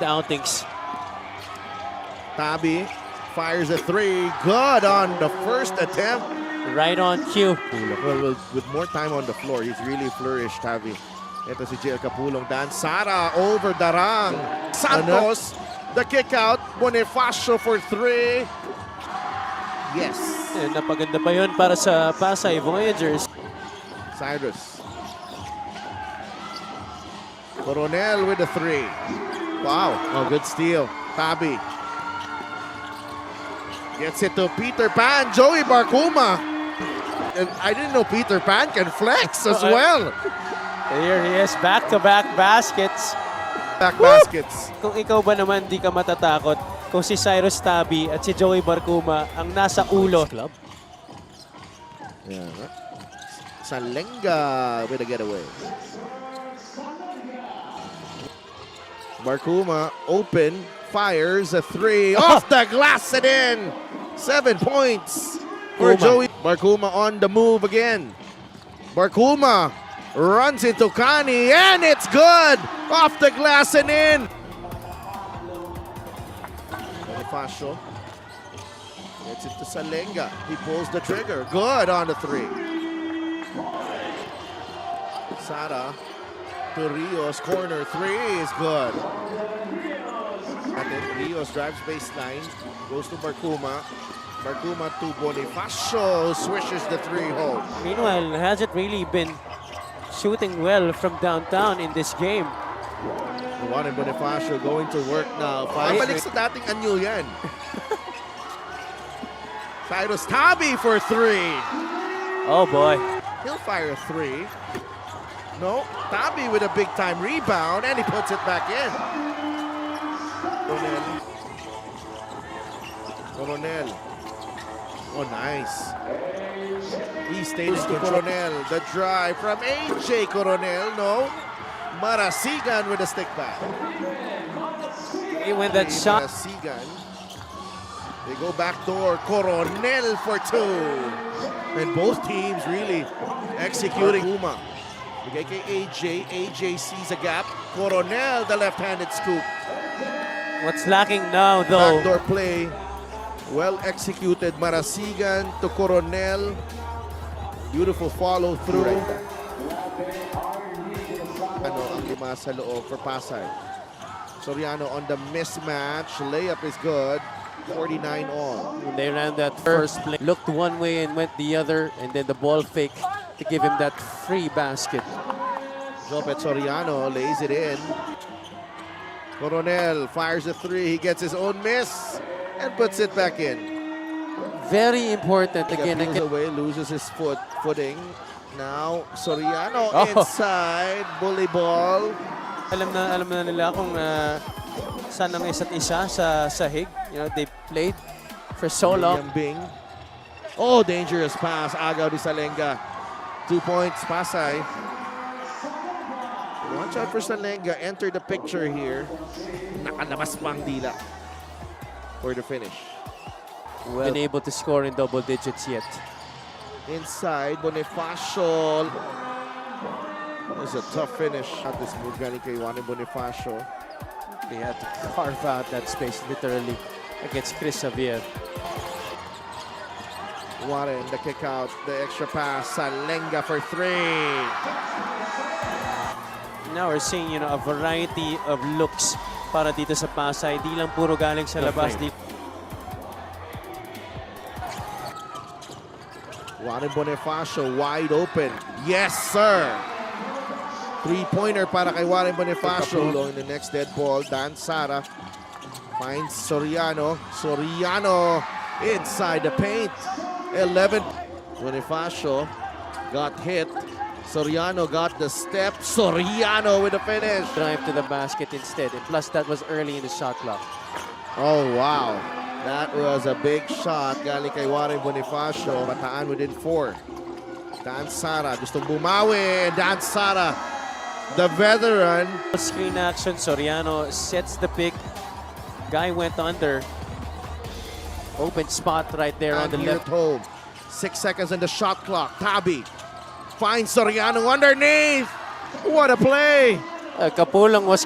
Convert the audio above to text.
outings. Tabi fires a three. Good on the first attempt. Right on cue. Well, with more time on the floor, he's really flourished, Tabi. Ito si JL Capulong. Dan Sara over Darang. Santos, the kick out. Bonifacio for three. Yes. And napaganda pa yun para sa Pasay Voyagers. Cyrus. Coronel with the three. Wow, oh, good steal. Tabi. Gets it to Peter Pan. Joey Barcuma. And I didn't know Peter Pan can flex as well. Here he is, back-to-back baskets. Back baskets. Kung ikaw ba naman di ka matatakot, kung si Cyrus Tabi at si Joey Barcuma ang nasa ulo. Club. Yeah. Salenga with a getaway. Barcuma open, fires a three. Off the glass and in. 7 points for Joey. Barcuma on the move again. Barcuma runs into Kani and it's good. Off the glass and in. Bonifacio gets it to Salenga. He pulls the trigger. Good on the three. Sara to Rios, corner three is good. And then Rios drives baseline, goes to Barcuma. Barcuma to Bonifacio, swishes the three home. Meanwhile, hasn't really been shooting well from downtown in this game. Juan and Bonifacio going to work now. Pabalik sa dating anyo yan. Cyrus Tabi for three. Oh boy. He'll fire a three. No, Tabi with a big time rebound and he puts it back in. Coronel. Oh, nice. He stays to Coronel. The drive from AJ Coronel. No. Marasigan with a stick back. When that shot. Marasigan. They go back door. Coronel for two. And both teams really executing. Uma. Bigay kay AJ. AJ sees a gap. Coronel, the left-handed scoop. What's lacking now, though? Backdoor play. Well executed. Marasigan to Coronel. Beautiful follow through. Ano ang lima sa loob for Pasay. Soriano on the mismatch. Layup is good. 49 all. When they ran that first play, looked one way and went the other, and then the ball fake to give him that free basket. Jopet Soriano lays it in. Coronel fires a three. He gets his own miss and puts it back in. Very important again. Peels away, loses his footing. Now Soriano Oh. inside, bully ball. Alam na nila kung saan ang isa't isa sa sahig. You know, they played for so long. Bing. Oh, dangerous pass. Agaw di Salenga. 2 points, Pasay. Watch out for Salenga. Enter the picture here. Nakalabas pang dila for the finish. Well, been able to score in double digits yet. Inside, Bonifacio. It was a tough finish at this move galing kay Juan Bonifacio. They had to carve out that space literally against Chris Xavier. Warren, the kick out, the extra pass. Salenga for three. Now we're seeing, you know, a variety of looks para dito sa Pasay. Di lang puro galing sa labas. Juan Bonifacio wide open. Yes, sir. Three-pointer para kay Juan Bonifacio. In the next dead ball, Dan Sara finds Soriano. Soriano inside the paint. 11. Bonifacio got hit. Soriano got the step. Soriano with the finish. Drive to the basket instead. And plus, that was early in the shot clock. Oh, wow. That was a big shot. Galing kay Warren Bonifacio. Bataan within 4. Dan Sara gustong bumawi. Dan Sara, the veteran. Screen action. Soriano sets the pick. Guy went under. Open spot right there on the left. Home. 6 seconds on the shot clock. Tabi finds Soriano underneath. What a play. Capulong was